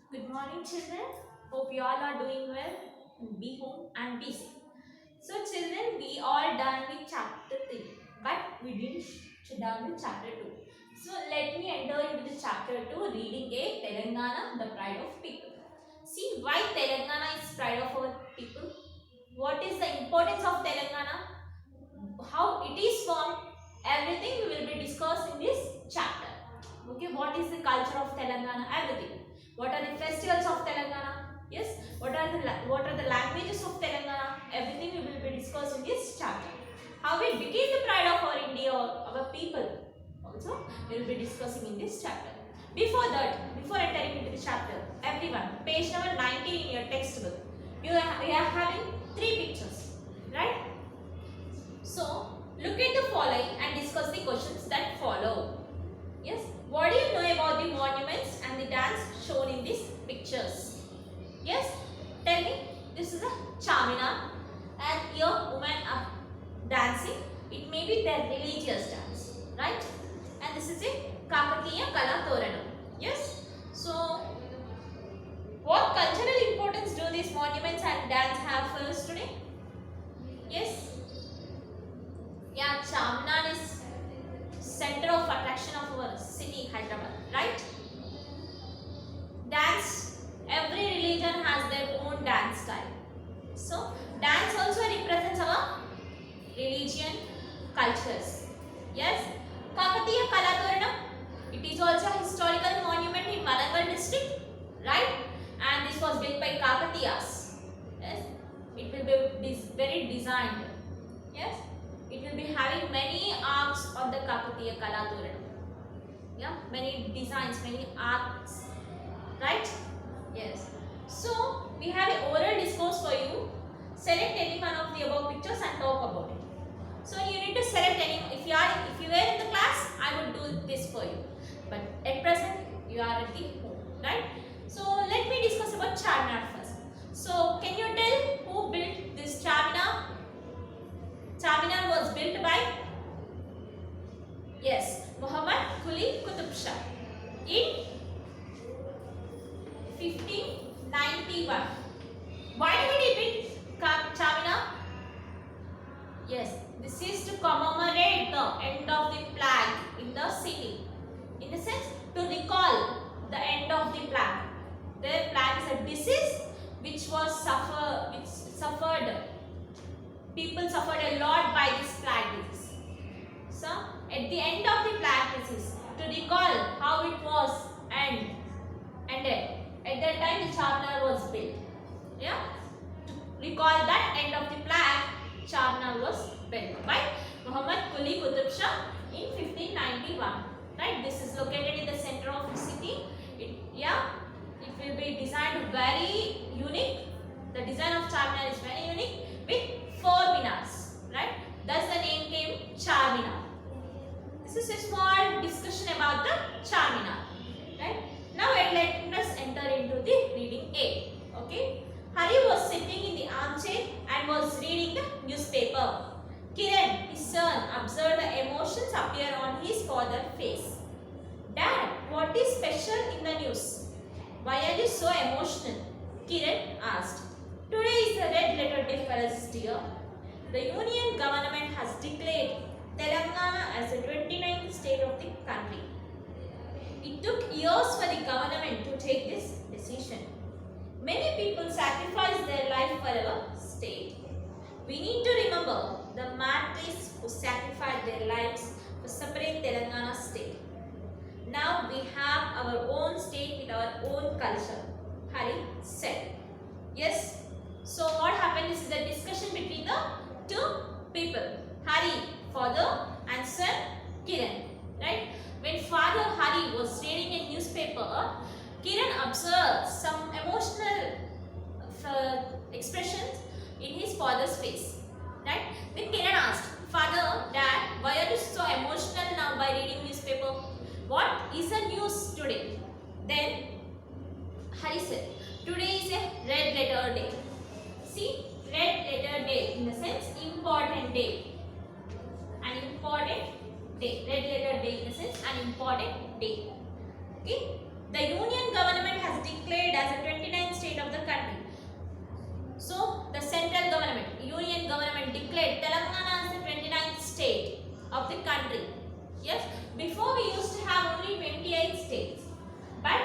Good morning, children. Hope you all are doing well. Be home and be safe. So, children, we all done with chapter 3, but we didn't done with chapter 2. So, let me enter into the chapter 2, reading a Telangana, the pride of people. See why Telangana is pride of our people. What is the importance of Telangana? How it is formed? Everything we will be discussed in this chapter. Okay, what is the culture of Telangana? Everything. What are the festivals of Telangana? Yes. What are the languages of Telangana? Everything we will be discussed in this chapter. How it became the pride of our India or our people. Also, we will be discussing in this chapter. Before that, before entering into the chapter, everyone, page number 19 in your textbook, you are having three pictures, right? So, look at the following and discuss the questions that follow. Yes, what do you know about the monuments and the dance shown in these pictures? Yes, tell me. This is a Charminar and here women are dancing. It may be their religious dance, right? And this is a Kakatiya Kala Toranam. Yes. So, what cultural importance do these monuments and dance have for us today? Yes. Yeah, Charminar is center of attraction of our city, Hyderabad, right? Dance, every religion has their own dance style. So, dance also represents our religion, cultures. Yes, Kakatiya Kalatoranam, it is also a historical monument in Warangal district, right? And this was built by Kakatiyas. Yes, it will be very designed. Yes, it will be having many arcs of the Kakatiya Kalatoranam. Yeah, many designs, many arcs, right? Yes. So we have an oral discourse for you. Select any one of the above pictures and talk about it. So you need to select any. If you were in the class, I would do this for you. But at present, you are at the home, right? So let me discuss about Charminar first. So can you tell who built this Charminar? Charminar was built by, yes, Muhammad Quli Qutub Shah in 1591. Why did he build Charminar? Yes, this is to commemorate the end of the plague in the city. In the sense, to recall the end of the plague. The plague is a disease which suffered. People suffered a lot by this plague disease. So, at the end of the plague disease, to recall how it was ended. At that time, the Charminar was built. Yeah, to recall that end of the plague, Charminar was built by Muhammad Quli Qutub Shah in 1591. Right, this is located in the center of the city. It will be designed very unique. The design of Charminar is very unique with 4 minars. Right, thus the name came Charminar. This is a small discussion about the Charminar. Right. Now let us enter into the reading A. Okay. Hari was sitting in the armchair and was reading the newspaper. Kiran, his son, observed the emotions appear on his father's face. Dad, what is special in the news? Why are you so emotional? Kiran asked. Today is the red letter day for us, dear. The union government has declared Telangana as the 29th state of the country. It took years for the government to take this decision. Many people sacrificed their life for our state. We need to remember the martyrs who sacrificed their lives to separate Telangana state. Now we have our own state with our own culture, Hari said. Yes. So what happened is the discussion between the two people, Hari, father, and son, Kiran. Right? When father Hari was reading a newspaper, Kiran observed some emotional expressions in his father's face. Right? Then Kiran asked, Father, Dad, why are you so emotional now by reading newspaper? What is the news today? Then Hari said, today is a red letter day. See, red letter day in the sense important day. An important day. Red letter day in the sense an important day. Okay. the union government has declared as a 29th state of the country. So the central government, union government declared Telangana as the 29th state of the country. Yes, before we used to have only 28 states, but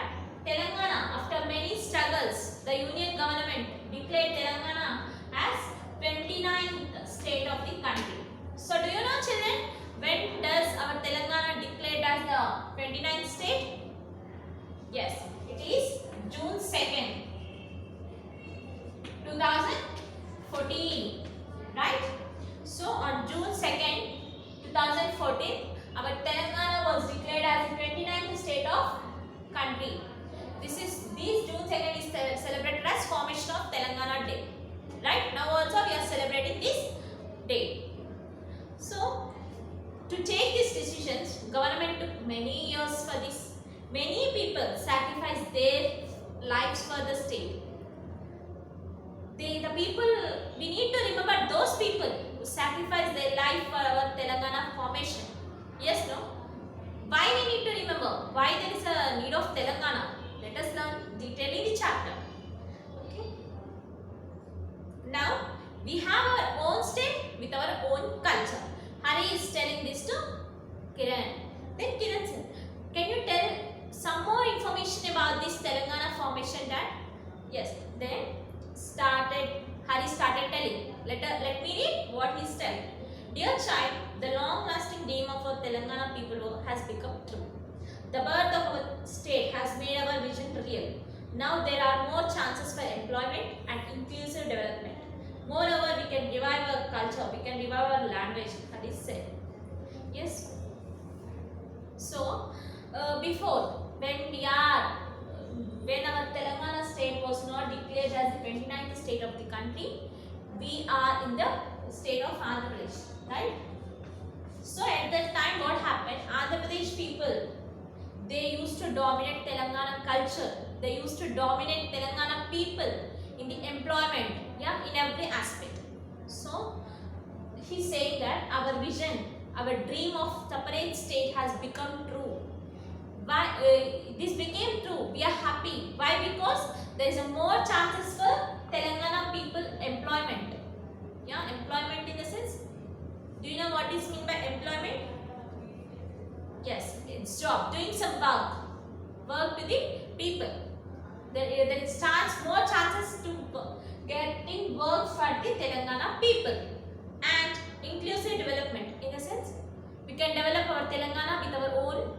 Telangana, after many struggles, the union government declared Telangana as 29th state of the country. So do you know, children, when does our Telangana declared as the 29th state? Yes, it is June 2nd, 2014, right? So on June 2nd, 2014, our Telangana was declared as the 29th state of country. This June 2nd is celebrated as formation of Telangana Day. Right? Now also we are celebrating this day. So to take these decisions, government took many years for this. Many people sacrificed their lives for the state. The people, we need to remember those people who sacrificed their life for our Telangana formation. Yes, no? Why we need to remember? Why there is a need of Telangana? Let us learn detailing the chapter. Okay. Now, we have our own state with our own culture. Hari is telling this to Kiran. Then Kiran said, can you tell some more information about this Telangana formation, Dad? Yes. Then Hari started telling. Let me read what he is telling. Dear child, the long-lasting dream of our Telangana people has become true. The birth of our state has made our vision real. Now there are more chances for employment and inclusive development. Moreover, we can revive our culture, we can revive our language, that is said. Yes. So, before, when our Telangana state was not declared as the 29th state of the country, we are in the state of Andhra Pradesh, right? So at that time what happened, Andhra Pradesh people, they used to dominate Telangana culture, they used to dominate Telangana people in the employment, yeah, in every aspect. So he's saying that our vision, our dream of separate state has become true. Why this became true? We are happy. Why? Because there is a more chances for Telangana people employment. Yeah, employment in the sense. Do you know what is mean by employment? Yes, it's job, doing some work to the people. There is more chances to getting work for the Telangana people. And inclusive development in the sense we can develop our Telangana with our own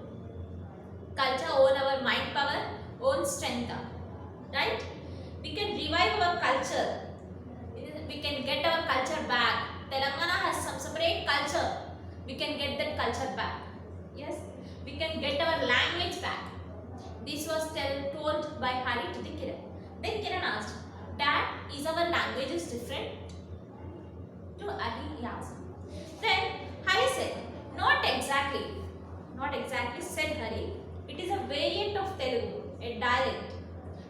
culture, own our mind power, own strength, right? We can revive our culture. We can get our culture back. Telangana has some separate culture. We can get that culture back. Yes, we can get our language back. This was told by Hari to the Kiran. Then Kiran asked, Dad, is our languages different? To Hari he asked. Then Hari said, not exactly. Not exactly, said Hari. It is a variant of Telugu, a dialect.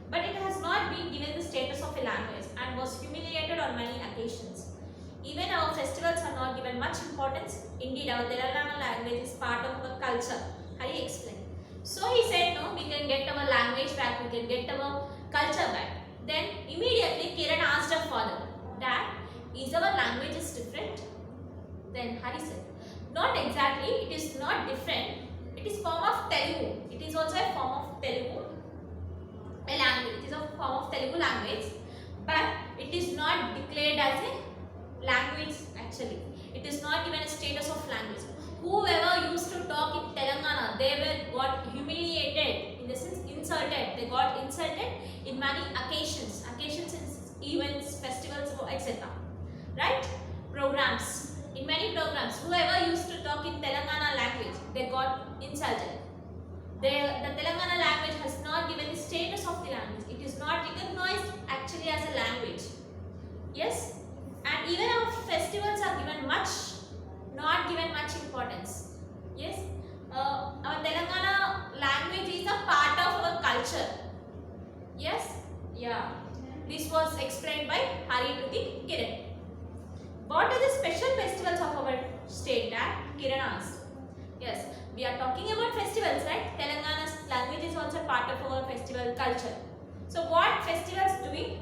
But it has not been given the status of a language and was humiliated on many occasions. Even our festivals are not given much importance. Indeed, our Telangana language is part of our culture. Hari explained. So he said, no, we can get our language back, we can get our culture back. Then immediately Kiran asked her father, Dad, is our languages different? Then Hari said, not exactly, it is not different. It is form of Telugu. It is also a form of Telugu. A language. It is a form of Telugu language. But it is not declared as a language actually. It is not given a status of language. Whoever used to talk in Telangana, they got humiliated, in the sense insulted. They got insulted in many occasions. Occasions in events, festivals, etc. Right? Programs. In many programs, whoever used to talk in Telangana language, they got insulted. The Telangana language has not given the status of the language. It is not recognized actually as a language. Yes? And even our festivals are not given much importance. Yes? Our Telangana language is a part of our culture. Yes? Yeah. This was explained by Hari to the Kiran. What are the special festivals of our state, Dad? Kiran asked. Yes, we are talking about festivals, right? Telangana's language is also part of culture. So what festivals do we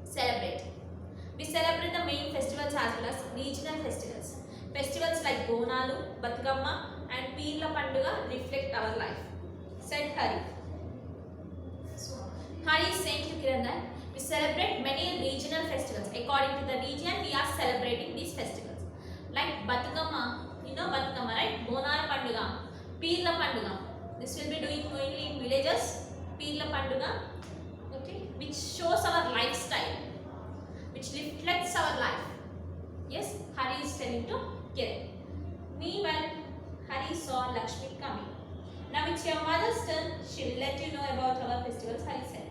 celebrate? We celebrate the main festivals as well as regional festivals. Festivals like Bonalu, Batukamma and Peerla Panduga reflect our life. Said Hari. So, Hari is saying to Kiran that we celebrate many regional festivals. According to the region, we are celebrating these festivals. Like Batukamma, you know Batukamma, right? Bonalu Panduga, Peerla Panduga. This will be doing mainly in villages. Peerla Panduga, okay, which shows our lifestyle, which reflects our life. Yes, Hari is telling to Kiran. Meanwhile, Hari saw Lakshmi coming. Now it's your mother's turn. She will let you know about our festivals, Hari said.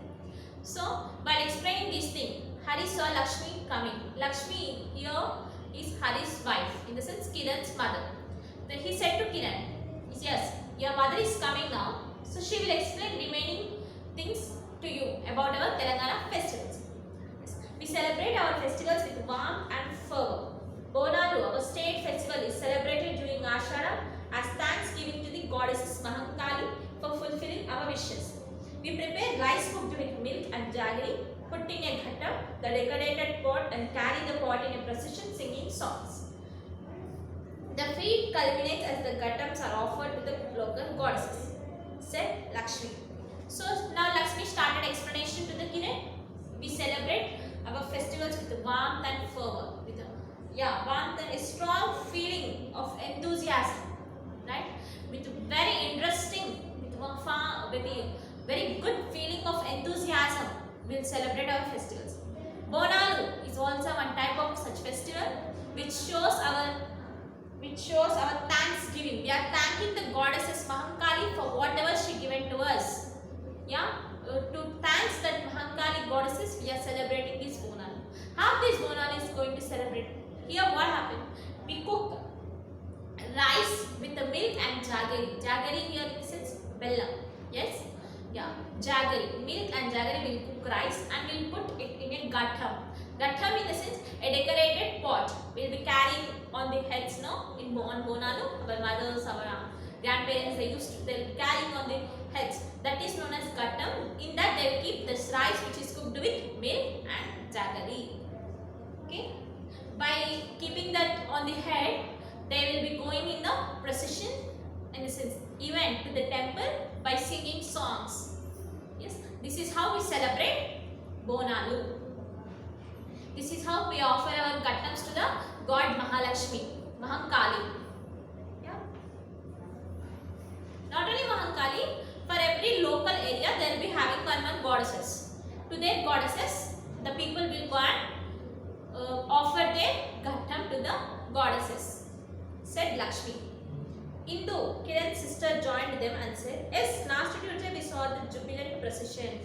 So, while explaining this thing, Hari saw Lakshmi coming. Lakshmi here is Hari's wife, in the sense Kiran's mother. Then he said to Kiran, yes, your mother is coming now. So she will explain remaining things to you about our Telangana festivals. We celebrate our festivals with warmth and fervor. Bonalu, our state festival, is celebrated during Ashada as thanksgiving to the goddesses Mahankali for fulfilling our wishes. We prepare rice cooked with milk and jaggery, put in a ghattam, the decorated pot, and carry the pot in a procession singing songs. The feast culminates as the ghattams are offered to the local goddesses, said Lakshmi. So now Lakshmi started explanation to the Kiran. We celebrate our festivals with warmth and fervor, with warmth and a strong feeling of enthusiasm, right? With very interesting, with very good feeling of enthusiasm, we'll celebrate our festivals. Bonalu is also one type of such festival which shows our thanksgiving. We are thanking the goddesses Mahankali for whatever she given to us. To thanks that Mahankali goddesses, we are celebrating this Bonalu. How this Bonalu is going to celebrate? Here what happened? We cook rice with the milk and jaggery. Jaggery here in the sense bellam. Yes? Jaggery. Milk and jaggery will cook rice and we'll put it in a ghattam. Ghattam in the sense a decorated pot. We'll be carrying on the heads now on Bonalu. Our mothers, our grandparents, they'll be carrying on the heads. That is known as ghattam. In that they will keep this rice which is cooked with milk and jaggery. Okay? By keeping that on the head, they will be going in the procession, in the sense event, to the temple by singing songs. Yes, this is how we celebrate Bonalu. This is how we offer our ghattams to the god Mahalakshmi, Mahankali. Not only Mahankali, for every local area they will be having one goddesses. To their goddesses, the people will go and offer their ghattam to the goddesses, said Lakshmi. Indu, Kiran's sister, joined them and said, yes, last Tuesday we saw the jubilant procession.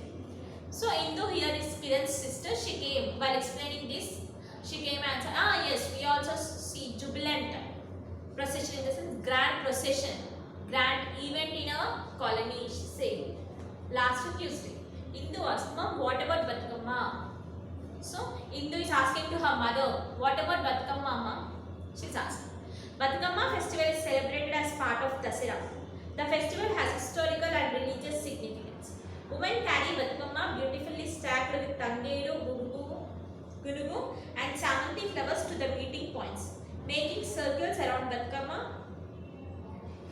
So Indu here is Kiran's sister. She came while explaining this. She came and said, yes, we also see jubilant procession, in the sense grand procession, grand event in our colony, she said. Last Tuesday. Indu asked, Mom, what about Batukamma? So Indu is asking to her mother, what about Batukamma, Mama? She's asking. Batukamma festival is celebrated as part of Dasara. The festival has historical and religious significance. Women carry Batukamma beautifully stacked with Tangeru, Gunugu and Samanti flowers to the meeting points, making circles around Batukamma.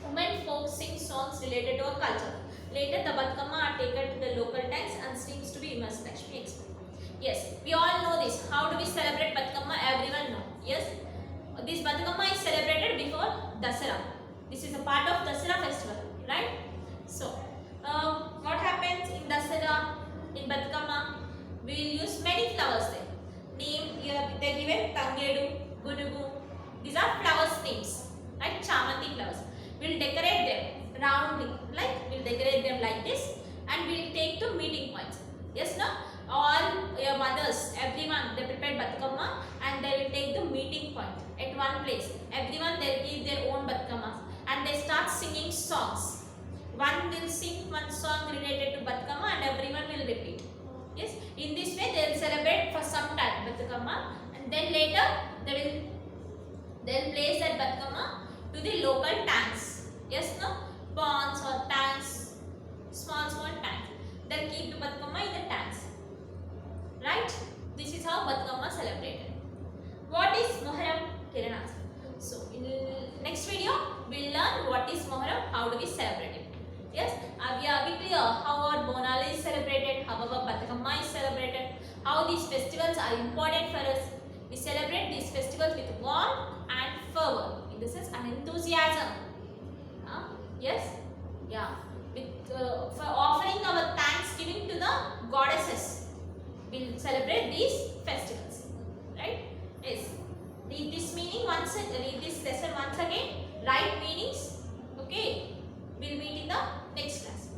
Women folk sing songs related to our culture. Later, the Batukamma are taken to the local tanks and streams to be immersed. Lakshmi explained. Yes, we all know this. How do we celebrate Batukamma? Everyone know. Yes, this Batukamma is celebrated before Dasara. This is a part of Dasara festival, right? So, what happens in Dasara, in Batukamma? We will use many flowers there. Name here, they are given Tangedu, Gunugu. These are flowers names, right? Chamanti flowers. We will decorate them roundly, we'll decorate them like this, and we will take to meeting points. Yes, no? All your mothers, everyone, they prepared Batukamma and they will take the meeting point at one place. Everyone, they will give their own Batukammas and they start singing songs. One will sing one song related to Batukamma and everyone will repeat. Yes, in this way they will celebrate for some time Batukamma, and then later they will place that Batukamma to the local tanks. Yes, no? Ponds or tanks, small tanks. They'll Moharram, how do we celebrate it? Yes, we are clear how our Bonal is celebrated, how our Batakamma is celebrated, how these festivals are important for us. We celebrate these festivals with warmth and fervor, in the sense and enthusiasm. Yes, yeah, with for offering our thanksgiving to the goddesses, we'll celebrate these festivals, right? Yes. Read this meaning once. Read this lesson once again. Write meanings. Okay. We'll meet in the next class.